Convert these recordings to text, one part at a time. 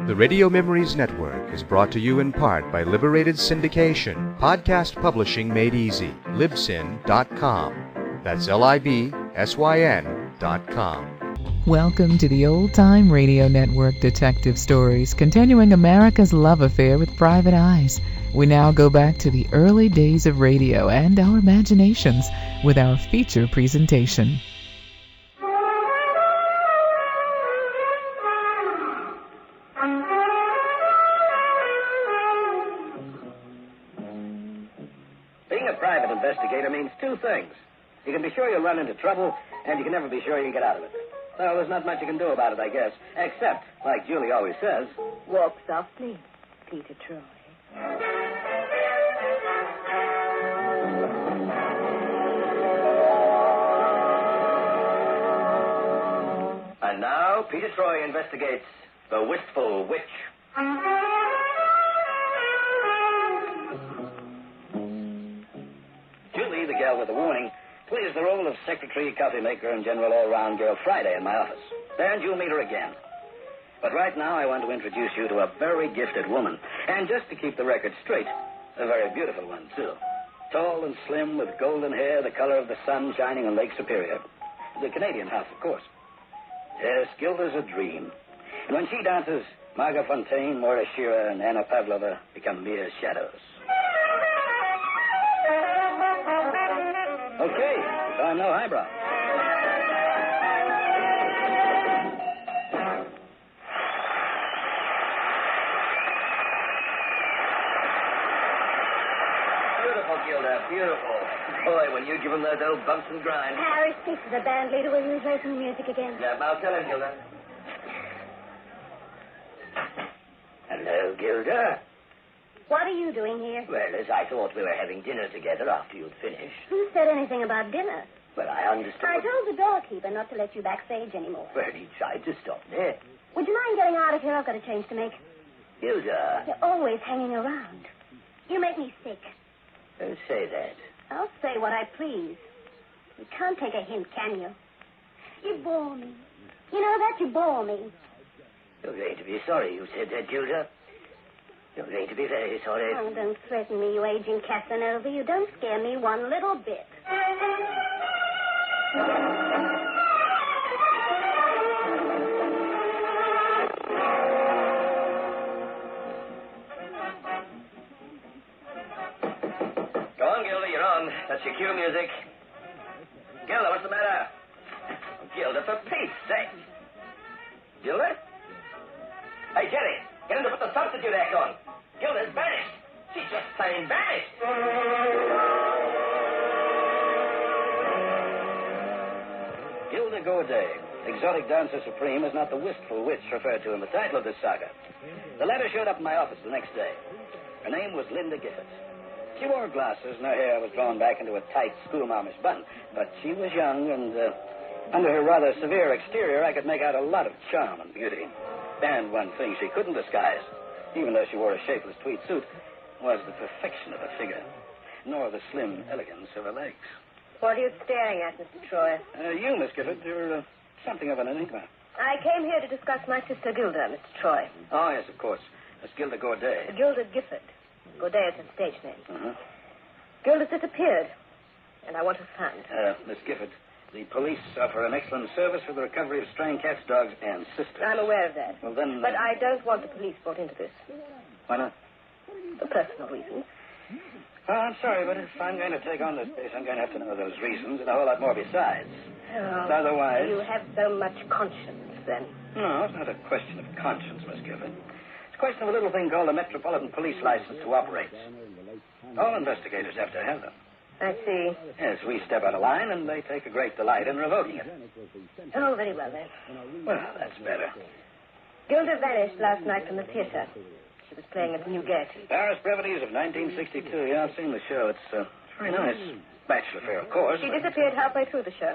The Radio Memories Network is brought to you in part by Liberated Syndication, podcast publishing made easy, libsyn.com. That's libsyn.com. Welcome to the Old Time Radio Network Detective Stories, continuing America's love affair with private eyes. We now go back to the early days of radio and our imaginations with our feature presentation. Being a private investigator means two things. You can be sure you'll run into trouble, and you can never be sure you can get out of it. Well, there's not much you can do about it, I guess. Except, like Julie always says, walk softly, Peter Troy. And now, Peter Troy investigates the Wistful Witch. Julie, the gal with the warning, plays the role of secretary, coffee maker, and general all-round girl Friday in my office. And you'll meet her again. But right now, I want to introduce you to a very gifted woman. And just to keep the record straight, a very beautiful one, too. Tall and slim, with golden hair, the color of the sun shining on Lake Superior. The Canadian half, of course. Yes, Gilda's a dream. And when she dances, Margot Fontaine, Moira Shearer, and Anna Pavlova become mere shadows. Okay, I'm no highbrow. Beautiful, Gilda, beautiful. Boy, when you give him those old bumps and grinds. Harry, speak to the band leader. Will you play some music again? Yeah, I'll tell him, Gilda. Hello, Gilda. What are you doing here? Well, as I thought we were having dinner together after you'd finished. Who said anything about dinner? Well, I understood. I told the doorkeeper not to let you backstage anymore. Well, he tried to stop me. Would you mind getting out of here? I've got a change to make. Gilda. You're always hanging around. You make me sick. Don't say that. I'll say what I please. You can't take a hint, can you? You bore me. You know that? You bore me. You're going to be sorry you said that, Gilda. You're going to be very sorry. Oh, don't threaten me, you aging Casanova. You don't scare me one little bit. Go on, Gilda, you're on. That's your cue music. Gilda, what's the matter? Gilda, for Pete's sake. Gilda? Hey, Jerry, get him to put the substitute act on. Gilda's vanished. She's just plain vanished. Gilda Gourdet, exotic dancer supreme, is not the Wistful Witch referred to in the title of this saga. The letter showed up in my office the next day. Her name was Linda Gifford. She wore glasses, and her hair was drawn back into a tight schoolmarmish bun. But she was young, and under her rather severe exterior, I could make out a lot of charm and beauty. And one thing she couldn't disguise, even though she wore a shapeless tweed suit, was the perfection of her figure, nor the slim elegance of her legs. What are you staring at, Mr. Troy? You, Miss Gifford, you're something of an enigma. I came here to discuss my sister Gilda, Mr. Troy. Oh, yes, of course. Miss Gilda Gourdet. Gilda Gifford. Gourdet is her stage name. Uh-huh. Gilda's disappeared, and I want her found. Miss Gifford, the police offer an excellent service for the recovery of straying cats, dogs, and sisters. I'm aware of that. Well, then... But I don't want the police brought into this. Why not? For personal reasons. Oh, I'm sorry, but if I'm going to take on this case, I'm going to have to know those reasons and a whole lot more besides. Oh, Otherwise... You have so much conscience, then. No, it's not a question of conscience, Miss Gifford. It's a question of a little thing called a Metropolitan Police License to operate. All investigators have to have them. I see. Yes, we step out of line, and they take a great delight in revoking it. Oh, very well, then. Well, that's better. Gilda vanished last night from the theater. She was playing at the New Gaiety. Paris Brevities of 1962. Yeah, I've seen the show. It's very nice. Bachelor affair, of course. She disappeared halfway through the show.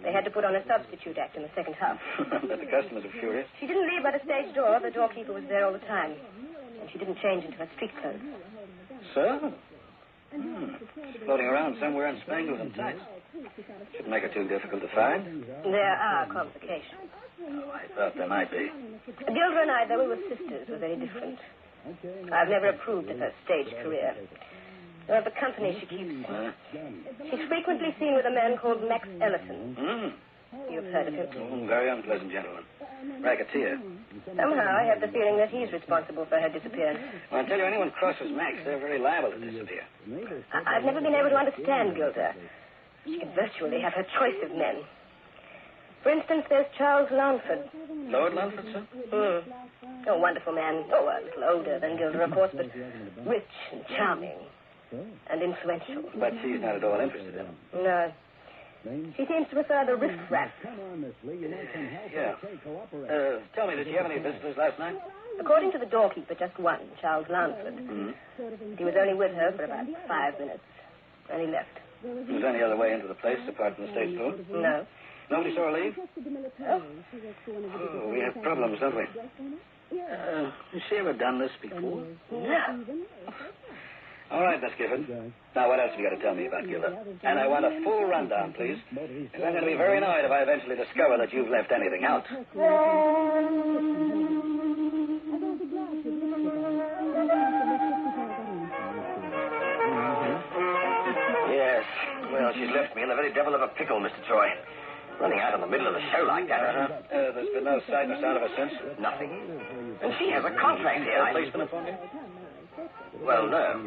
They had to put on a substitute act in the second half. But the customers are furious. She didn't leave by the stage door. The doorkeeper was there all the time. And she didn't change into her street clothes. So? Floating around somewhere in spangles and tights. Shouldn't make it too difficult to find. There are complications. Oh, I thought there might be. Gilda and I, though we were sisters, were very different. I've never approved of her stage career. Nor of the company she keeps. She's frequently seen with a man called Max Ellison. You've heard of him? Very unpleasant gentleman. Racketeer. Somehow I have the feeling that he's responsible for her disappearance. Well, I tell you, anyone crosses Max, they're very liable to disappear. I've never been able to understand Gilda. She can virtually have her choice of men. For instance, there's Charles Lanford. Lord Lanford, sir? A wonderful man. Oh, a little older than Gilda, of course, but rich and charming and influential. But she's not at all interested in him. No. She seems to prefer the riff-raff. Yeah. Tell me, did you have any visitors last night? According to the doorkeeper, just one, Charles Lansford. He was only with her for about 5 minutes, and he left. Was there any other way into the place apart from the stage door? No. Nobody saw her leave? Oh. Oh, we have problems, don't we? Has she ever done this before? No. All right, Miss Gifford. Now, what else have you got to tell me about Gilda? And I want a full rundown, please. Because I'm going to be very annoyed if I eventually discover that you've left anything out. Yes. Well, she's left me in the very devil of a pickle, Mr. Troy. Running out in the middle of the show like that. There's been no sight nor sound of her since? Nothing. And she has a contract here. Policeman appointed? Well, no.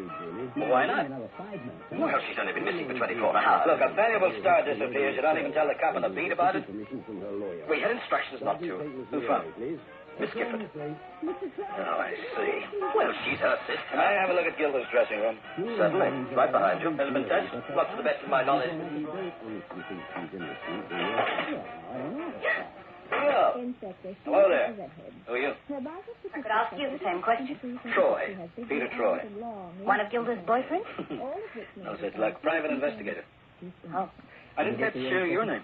Why not? Well, she's only been missing for 24 hours. Look, a valuable star disappears. You don't even tell the cop on the beat about it? We had instructions not to. Who from? Miss Gifford. Oh, I see. Well, she's her sister. Can I have a look at Gilda's dressing room? Certainly. Right behind you. Hasn't been touched? Not to the best of my knowledge. Oh. Hello there. Who are you? I could ask you the same question. Troy. Peter Troy. One of Gilda's boyfriends? No such luck. Private investigator. Oh. I didn't get your name.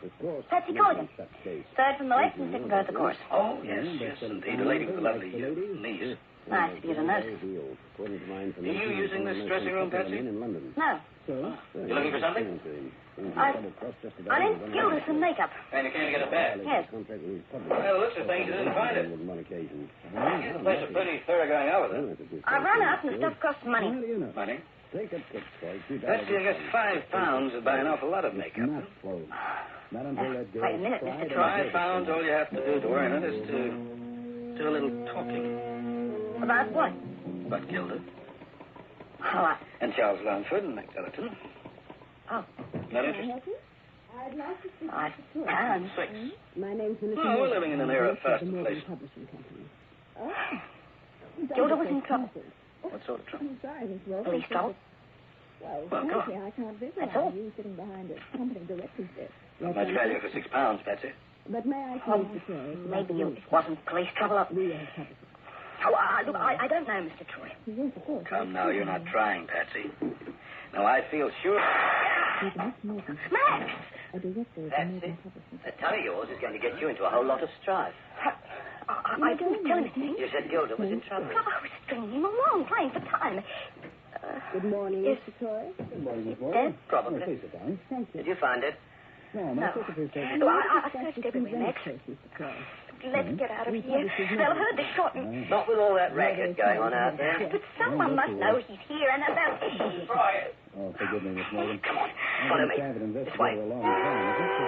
Patsy Colligan. Third from the left and second row of the course. Oh, yes, indeed. A lady with a lovely niece. Nice to be a nurse. Are you using this dressing room, Patsy? No. You looking for something? I lent Gilda some makeup. And you came to get it back? Yes. Well, it looks like things you didn't find it. The place is pretty thorough going over there. I ran out and the stuff cost money. Money? Patsy, I guess £5 would buy an awful lot of makeup. Wait a minute, Mr. Troy. £5, all you have to do to earn it is to do a little talking. About what? About Gilda. Oh, And Charles Lansford and Max Ellison. Oh. Not interested? £5. 6. My name's Melissa. Oh, we're living in an era of fast and place. Gilda was in trouble. What sort of trouble? I'm sorry, Miss Wilson. Police trouble. Well, Well, come frankly, on. I can't That's visualize all. you sitting behind a company director's desk. Not much value for £6, Patsy. But may I Oh, please declare... maybe it wasn't police trouble. We have public. Oh, look, I don't know, Mr. Troy. Yes, of course. Come now, you're not trying, Patsy. Now, I feel sure... Max! A director of That's American it. publishing. That tongue of yours is going to get you into a whole lot of strife. I didn't tell him anything. You said Gilda was in trouble. I was stringing him along, playing for time. Good morning, Yes. Mr. Troy. Good morning, Miss Dead? Morgan. Probably. Please sit down. Thank you. Did you find it? No, No. my secretary's taking... Well, I searched everywhere, Max. Mr. Troy. Let's get out of here. They'll heard the shot. Not with all that racket going on out there. But someone must know he's here and about. Right. Oh, forgive me, Miss Morgan. Come on, I've follow been me. a private This investigator way. a long time. Is it?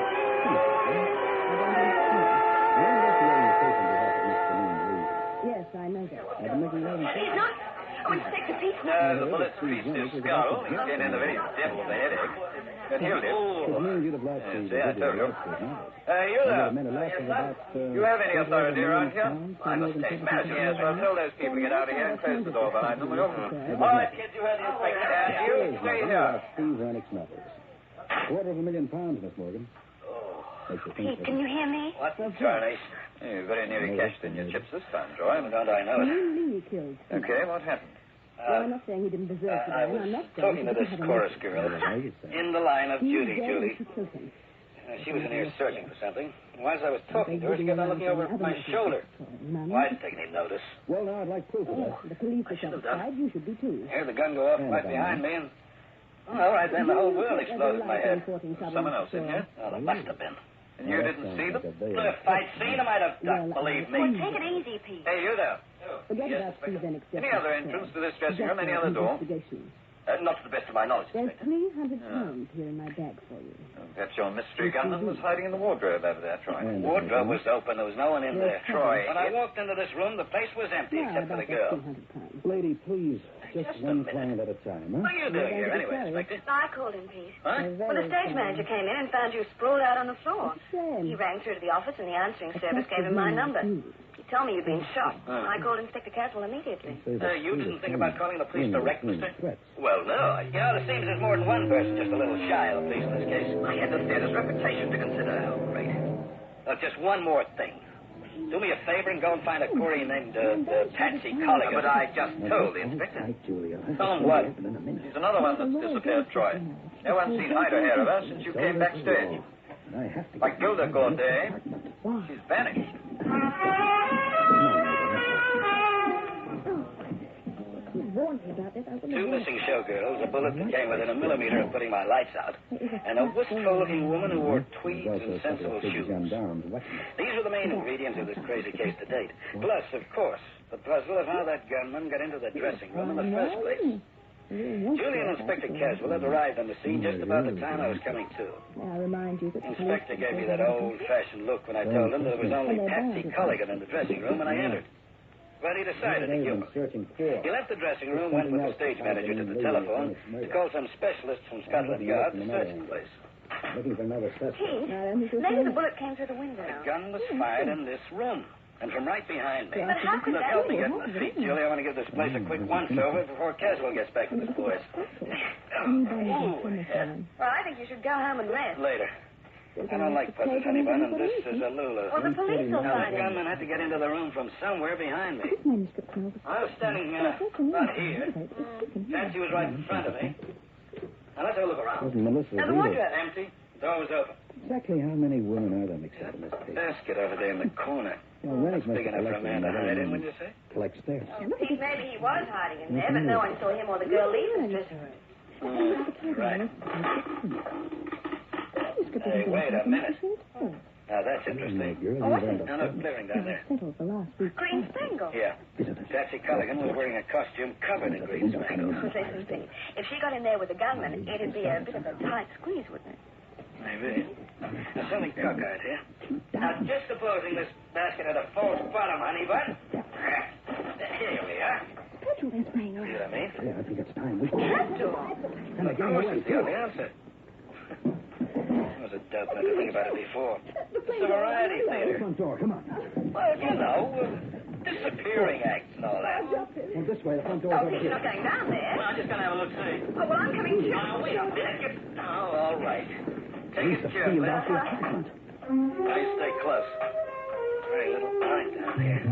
You're investigating the case on behalf of Miss Celine Lee. Yes, I know that. I've been making love and... He's not. Oh, Inspector Pete. The bullet's pieced his skull. He came in the very devil of a headache. But he'll It live. means you'd have liked to... See, I told you. You there. You have any authority around here? I must take matters here, so tell those people to get out of here and close the door behind them. All right, kids, you heard the inspector. And you stay here. Steve Wernick's novels. £250,000, Miss Morgan. Makes you think Pete, can you hear me? What tarnish? You're very nearly cashed in your chips this time, Troy. Don't I know it? Lee killed. Okay, what happened? Well, I'm not saying he didn't deserve to die. I was I'm not saying talking he to this didn't have a chorus motive. girl. In the line of duty, He's dead Julie. and she killed him. She was in here searching for something. Whilst I was talking to her, she kept on looking over my shoulder. Well, I didn't take any notice. Well, now, I'd like proof of that. The police I are should have done. satisfied. You should be too. I heard the gun go off right behind me, and Oh, all right, then the whole world exploded in my head. Someone else in here? Oh, there must have been. And you didn't see them? If I'd seen them, I'd have ducked, believe me. Oh, take it easy, Pete. Hey, you there. Forget Yes, about Inspector. Steve and Any other entrance to this dressing room? Any other door? Not to the best of my knowledge, There's Inspector. £300 here in my bag for you. Perhaps your mystery gunman was hiding in the wardrobe over there, Troy. The wardrobe was open. There was no one in there. Troy, when I walked into this room, the place was empty except for the girl. £200. Lady, please, just Just a one minute. client at a time, huh? What are you doing here anyway, Inspector? I called him, Pete. Huh? Well, the stage manager came in and found you sprawled out on the floor. Shame. He rang through to the office, and the answering service gave him my number. He told me you'd been shot. I called Inspector Caswell immediately. You didn't think about calling the police direct, mister? Threats. Well, no. You know, it seems there's more than one person just a little shy of the police in this case. I had the theater's reputation to consider. Oh, great. Just one more thing. Do me a favor and go and find a query named Patsy Colligan. But I just told the inspector. Right, Julia. Tell him what? She's another one that's disappeared, Troy. No one's seen hide or hair of her since you came backstage. I have to Like Gilda Gorday, she's vanished. Two missing showgirls, a bullet that came within a millimeter of putting my lights out, and a wistful-looking woman who wore tweeds and sensible shoes. These are the main ingredients of this crazy case to date. Plus, of course, the puzzle of how that gunman got into the dressing room in the first place. Julie and Inspector Caswell had arrived on the scene just about the time I was coming to. I remind you that Inspector gave me that old-fashioned look when I told him there was only Patsy Colligan in the dressing room when I entered. But he decided to kill her. He left the dressing room, went with the stage manager to the telephone to call some specialists from Scotland Yard to search the place. Looking for another suspect. Pete, maybe the bullet came through the window. The gun was fired in this room, and from right behind me. But how could Look, that help me be? get to the feet, Julie. I want to give this place a quick once-over before Caswell gets back with his boys. Well, I think you should go home and rest. Later. I don't like puzzles, honey bun, and this is a Lulu. Well, the police will Now, find the him. gunman had to get into the room from somewhere behind me. I was standing about here. Patsy was right in front of me. Now, let's have a look around. Wasn't Melissa Now, the either. wardrobe. Empty. Door was open. Exactly how many women are there mixed up in this case? Basket over there in the corner. Well, Rennick must Big have enough for a man to hide in, wouldn't you say? collect stairs. Pete, maybe he was hiding in there, but no one saw him or the girl leave the dressing room. Right. Hey, wait a minute. Now, that's interesting. Girl, Oh, what's it? Now, look, clearing down there. Green spangle. Yeah. Patsy Colligan was wearing a costume covered in green spangles. Listen, Pete, if she got in there with the gunman, it'd be a bit of a tight squeeze, wouldn't it? Maybe. There's something cockeyed here. Now, just supposing this basket had a false bottom, honey bun. Here we are. See what I mean? Yeah, I think it's time. We Trapdoor. And Of course, it's the only answer. I was a dope not to think about it before. It's a variety theater. front door, come on. Well, you know, disappearing acts and all that. Well, this way, the front door's Oh, over Pete, you're here. not going down there. Well, I'm just going to have a look-see. Oh, well, I'm coming too. Now, wait a minute. Oh, all right. Take Use it the carefully. field out here. Please stay close. Very little light down here.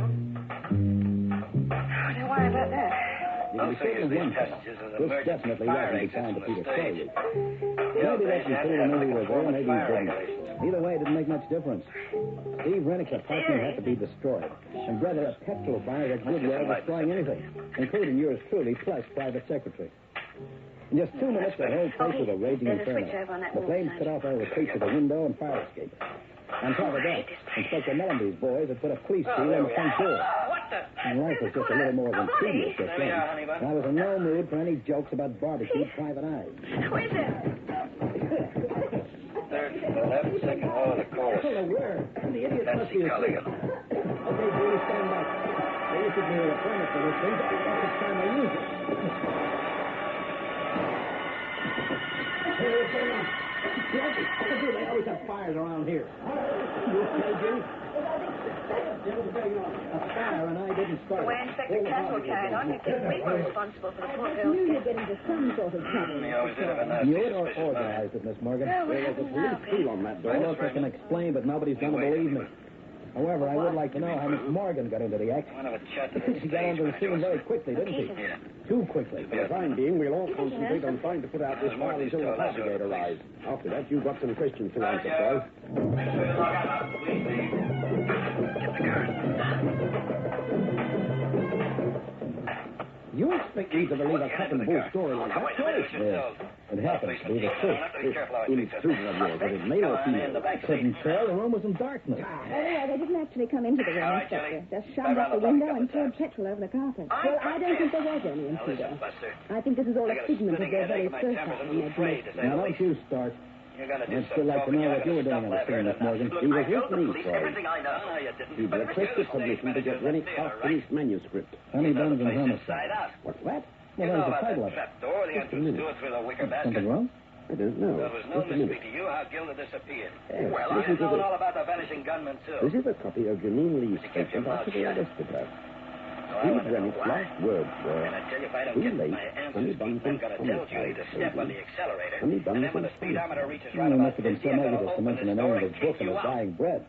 Don't worry about that. Those figures, these passages are the This emergency definitely fire wasn't exits designed from to be the a stage. failure. The old Maybe days that you had told to him have who he like was a there, maybe he fire didn't. regulations. Either way, it didn't make much difference. Steve Rennick's apartment had to be destroyed. And brother, a petrol fire had good way of destroying anything, including yours truly, plus private secretary. In just 2 minutes, the whole place was a raging There's a switch inferno. over on that The wall flames side. cut off all the streets of the window and fire escape. On top of that, Inspector Mellenby's boys had put a police seal on the front door. What the? And life was just a little more than tedious just There we then. are, honey bun. And I was in no mood for any jokes about barbecued private eyes. Who is it? Third from the left, second row of the chorus. Well, where? The idiot must Patsy be asleep. Colligan. Okay, please stand back. They issued me a permit for this thing. That's it's time I use it. Hey, what's going on? They always have fires around here. You okay, Jimmy? A fire, and I didn't start The it. way Inspector Caswell carried on, you'd think we were responsible for the poor girl's death. Get into some sort of trouble. He always did have a nasty Knew it or suspicious mind. organized it, Miss Morgan? Well, we haven't now, on that door. Look, I can explain, but nobody's going to believe me. However, I would like to know how Miss Morgan got into the act. I want to have a chat to the She got stage onto the scene manager. very quickly, didn't she? Yeah. Too quickly. For the time being, we'll all concentrate on trying to put out this fire until the investigator arrives. After that, you've got some questions to answer, boys. You expect me to believe a cut and bull story like that, Joyce? Yes. It happens to be the truth. Be careful how I speak to Intruder of yours, was it male or female? I couldn't tell. The room was in darkness. Anyway, they didn't actually come into the room, All right, Inspector. Jelly. Just shoved up the window and poured petrol over the carpet. Well, I don't think there was any Now, intruder. listen, Buster. I think this is all I a got a figment of spinning their headache very and my first temper's a time little frayed, to say Now, the don't least. you start. You're going to do I'd some still like to talking. know You're what you were gonna doing stop on the scene laughing this at morning. Look, He was I know with the me, police, Troy. everything I know. No, you didn't. He But requested you're the stage permission to manager get of ready the theater, off right? his manuscript. You Honey know the buns and place homicide. inside out. What's that? You Well, know there's the about title that of it. trap door, the entrance to it through the wicker basket. Something wrong? I don't know. There was no Just a mystery minute. to you how Gilda disappeared. Yes, Well, I listen had to known this. all about the vanishing gunman, too. This is a copy of Janine Lee's But you kept your statement mouth after they shut. arrested her. So I want to know Rennick's why. last words were, And I tell you, if I don't too get late, my Honey answers, buns I'm and going to tell Julie to homicide, step on baby. the accelerator. Honey And buns then when the and speedometer homicide. reaches right It about must have been 50, some I'm going negative to to open mention this the door name of and his book kick and you his out. dying breath.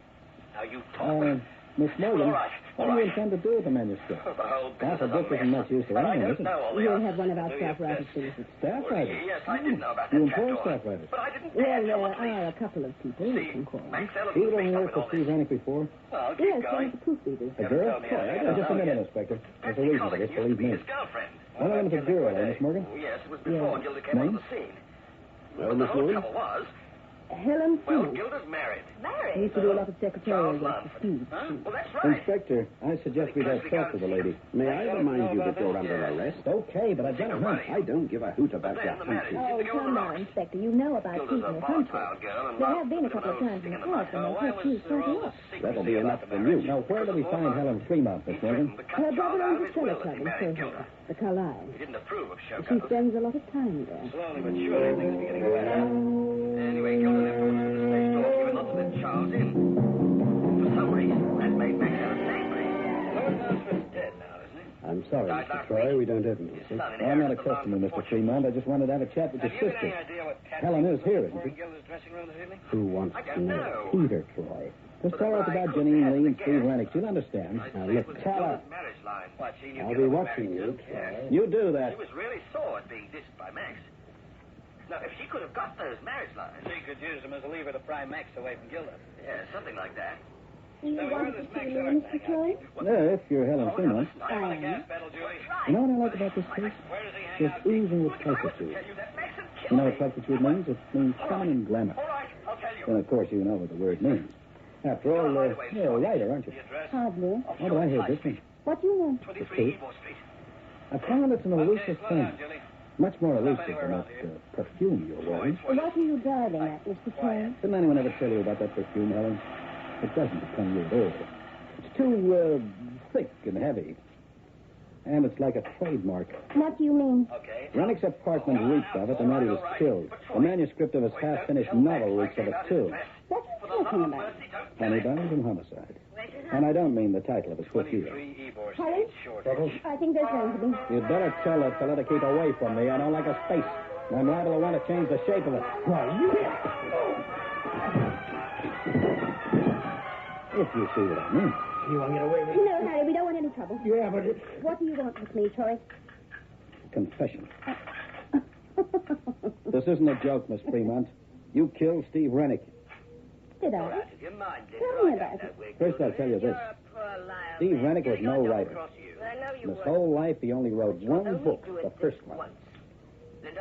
Now, you talk. Miss Morgan, All right, what do you intend to do with the manuscript? The whole Half a business book is a isn't mess. much use to But I anyone, don't is it? know all the We'll answers. have one of our Do staff your writers best. finish it. Staff writers? Yes, I did know about You that employ trapdoor. staff writers? But I didn't Well, dare there tell the police. are a couple of people you See, can call. Max Ellison You was don't mixed up work with for all Steve this. Rennick before? Well, keep Yes, one going. of the proofreaders. A Never girl? told me anything. Just a minute, Yes. Inspector. There's a Betsy reason for Collins this, used to believe be me. his girlfriend. One of them is a girl, Miss Morgan? Oh, yes, it was before Yes. Gilda came Name? on the scene. Well, But the Miss whole Morgan? trouble was, Helen well, Freeman. Gilda's married. Married? Used to do a lot of secretarial Charles work Love. for Steve. Huh? Well, that's right. Inspector, I suggest we don't talk to the lady. May I remind you that you're under arrest? Okay, but I've done a hunt. I don't give a hoot about your Then the marriage hunches. seemed Oh, to go on come the now, rocks. Inspector. You know about Gilda's keeping a the volatile country. girl, and There Love have been a was couple of no times in sting the in the past mud. when Oh, they've why had was Steve's there all taken this off. secrecy That'll be about enough the from marriage? you. Now, where do we find Helen Fremont, Miss Morgan? Her brother owns a his cellar will that club he in married Soho, Gilda. the Carlisle. He didn't approve of She showgirls. spends a lot of time there. Slowly but surely, things are getting better. Anyway, Gilda left orders at the stage door, giving not to let Charles in. For some reason, that made Max Ellison angry. Lord Mansford's dead now, isn't he? I'm sorry, Died Mr. last Troy. week. We don't have any. His son I'm not inherited a the customer, love and Mr. fortune. Fremont. I just wanted to have a chat with your Have you got sister. any idea what Patsy Helen is was here, looking for isn't in Gilda's dressing room this evening? Who wants I to don't know? know. Peter Troy. Just tell us about But I Janine couldn't Lee and have Steve guessed. Rennick. She'll understand. I'd Now, say look, it was tell her. Gilda's marriage line. What, she knew I'll Gilda be was watching married you, too? Troy. Yes. You do that. She was really sore at being dissed by Max. Now, if she could have got those marriage lines... She could use them as a lever to pry Max away from Gilda. Yeah, something like that. You Now, want where to does see Max me, Ellison Mr. hang Troy? out? Yeah, if you're Helen Oh, now, Fremont. listen, I'm on a gas pedal, Julie. You know what I like about this case? Where does he hang It's out? oozing with Look, if I was to pulchritude. tell you that, Max would kill You know what me. pulchritude means? It means feminine glamour. All right, I'll tell you. And, of course, you know what the word means. After all, you're a writer, aren't you? The address? Hardly. Oh, but I heard this one. What do you want? 23 Ebor Street. I found it's an elusive slow thing. down, Julie. Much more Stop elusive anywhere than around that here. perfume you're wearing. What are you driving at, Mr. Troy? Didn't anyone ever tell you about that perfume, Helen? It doesn't become you at all. It's too, thick and heavy. And it's like a trademark. What do you mean? Okay. Rennick's apartment reeked of it the night he was killed. The manuscript of his half-finished novel reeks of it, too. What are you talking about? Honey buns and homicide. And I don't mean the title of his book either. 23 Ebor Helen? Street, short. Trouble? I think there's going to be. You'd better tell that fella to keep away from me. I don't like a space. I'm liable to want to change the shape of it. Why, if you see what I mean. You want to get away with it? No, Harry, we don't want any trouble. Yeah, but What do you want with me, Troy? Confession. This isn't a joke, Miss Fremont. You killed Steve Rennick. Did I? If your mind didn't Tell me ride about out it. that way, First, I'll tell you this. Poor liar. Steve Rennick was no writer. I know you In his would. whole life, he only wrote You'll one only book, do it the this first one. once.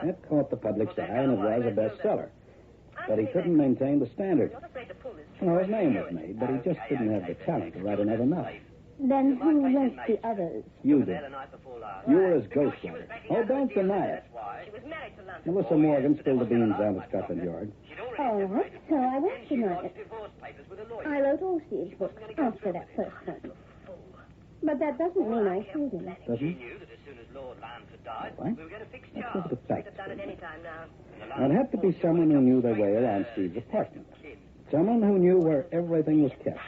That caught the public's eye, and it was a bestseller. But he Honestly, couldn't maintain the standard. I'm not afraid to pull this You know, his trigger. name was made, but he just didn't have the talent to write another novel. Then who wrote the others? You did. You were his ghostwriter. Oh, don't deny it. She was married to London. Melissa Morgan spilled the beans down at Scotland Yard. All right, so I was denied it. I wrote all Steve's books after that first one. But that doesn't mean I killed him. Doesn't? knew that as soon as Lord Lambford died, What? we were going to fix Let's Charles. look at the facts. Could have done it any time now. Now, it'd have to be someone who knew their way around Steve's apartment. Someone who knew where everything was kept.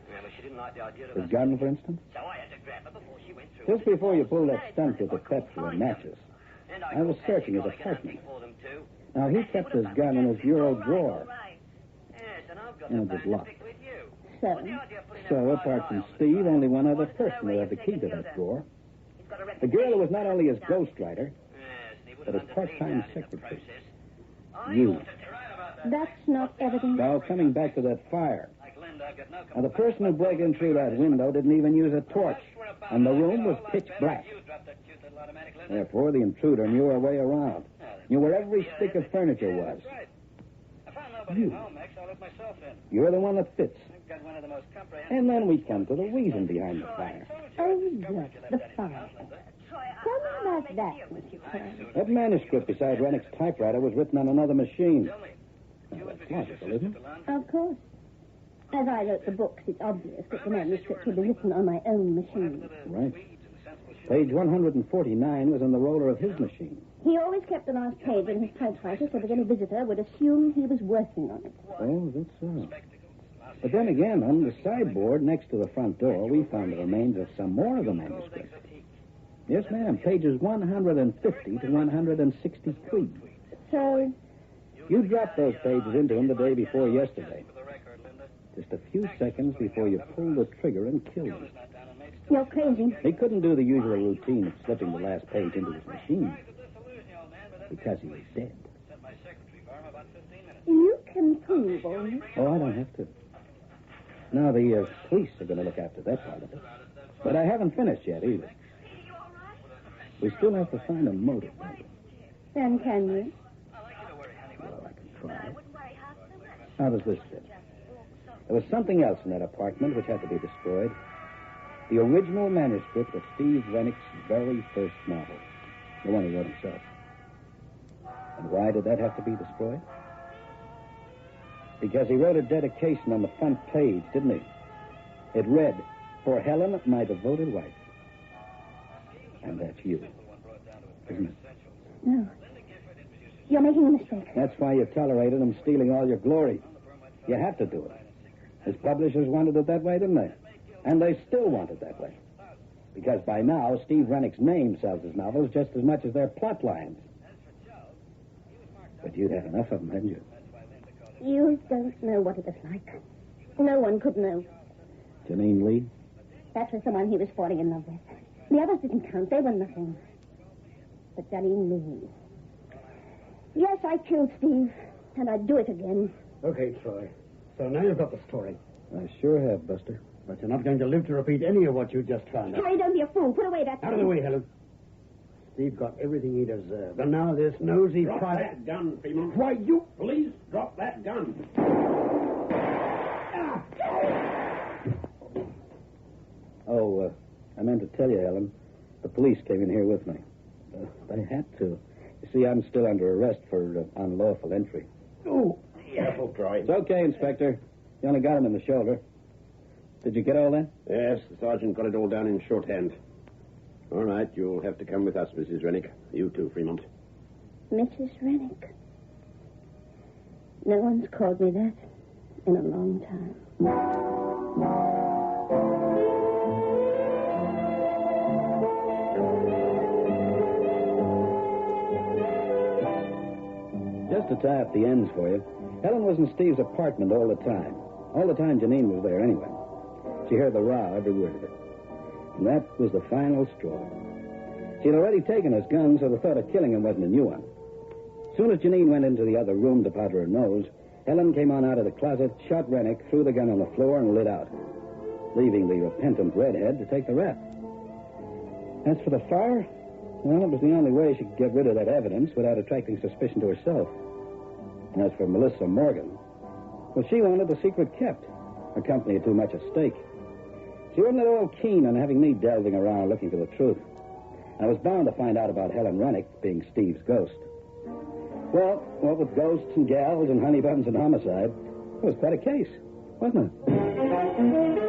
Yeah, but she didn't like the idea of The us. gun, for instance. So I had to grab her before she went through. Just before you pulled that stunt with the petrol and matches, And I was called searching his Patsy Colligan apartment. hunting for them too. Now, he kept his gun in his bureau drawer. Yes, and I've got And a it was bone to locked. pick with you. So, What's the idea of putting that So, fire apart from eye on the Steve, side? only one other person would have the key to that drawer. He's got a The girl who was not only his reputation. ghostwriter, Yes, and he would but have his underpaid part-time down in the secretary. process. I You. ought to try about that. that's not evidence. Now, coming back to that fire. Like Linda, I've got no Now, the person who broke in through that window didn't even use a torch, and the room was pitch black. You dropped that cute little automatic, Linda. Therefore, the intruder knew her way around. Knew where every stick of furniture was. That's right. I found nobody at home, Max. I let myself in. You're the one that fits. I've got one of the most comprehensive... And then we come to the reason behind the fire. Oh, yes, the fire. Tell me about that, Mr. Troy. That manuscript beside Rennick's typewriter was written on another machine. Tell me. Now, that's logical, isn't it? Of course. As I wrote the books, it's obvious that the manuscript would be written on my own machine. Right. Page 149 was on the roller of his machine. He always kept the last page in his typewriter so that any visitor would assume he was working on it. Oh, that's so. But then again, on the sideboard next to the front door, we found the remains of some more of the manuscript. Yes, ma'am, pages 150 to 163. So, You dropped those pages into him the day before yesterday. Just a few seconds before you pulled the trigger and killed him. you're crazy. He couldn't do the usual routine of slipping the last page into his machine because he was dead. You can prove all this. Oh, I don't have to. Now, the police are going to look after that part of it. But I haven't finished yet, either. We still have to find a motive. Then can you? Well, I can try. How does this fit? There was something else in that apartment which had to be destroyed. The original manuscript of Steve Rennick's very first novel. The one he wrote himself. And why did that have to be destroyed? Because he wrote a dedication on the front page, didn't he? It read, "For Helen, my devoted wife." And that's you, isn't it? No. You're making a mistake. That's why you tolerated him stealing all your glory. You had to do it. His publishers wanted it that way, didn't they? And they still want it that way. Because by now, Steve Rennick's name sells his novels just as much as their plot lines. But you'd had enough of them, hadn't you? You don't know what it was like. No one could know. Janine Lee? That was the one he was falling in love with. The others didn't count. They were nothing. But Janine Lee. Yes, I killed Steve. And I'd do it again. Okay, Troy. So now you've got the story. I sure have, Buster. But you're not going to live to repeat any of what you just found out. Troy, don't be a fool. Put away that Out of the way, Helen. Steve got everything he deserved. And now this nosy Drop private... that gun, Fremont. Why, you... Please, drop that gun. Oh, I meant to tell you, Ellen. The police came in here with me. They had to. You see, I'm still under arrest for unlawful entry. Oh, Careful, Troy. It's okay, Inspector. You only got him in the shoulder. Did you get all that? Yes, the sergeant got it all down in shorthand. All right, you'll have to come with us, Mrs. Rennick. You too, Fremont. Mrs. Rennick. No one's called me that in a long time. Just to tie up the ends for you, Helen was in Steve's apartment all the time. All the time Janine was there anyway. She heard the row, every word of it. And that was the final straw. She'd already taken his gun, so the thought of killing him wasn't a new one. As soon as Janine went into the other room to powder her nose, Helen came on out of the closet, shot Rennick, threw the gun on the floor, and lit out, leaving the repentant redhead to take the rap. As for the fire, well, it was the only way she could get rid of that evidence without attracting suspicion to herself. And as for Melissa Morgan, well, she wanted the secret kept. Her company had too much at stake. She wasn't at all keen on having me delving around looking for the truth. I was bound to find out about Helen Rennick being Steve's ghost. Well, what with ghosts and gals and honey buns and homicide, it was quite a case, wasn't it?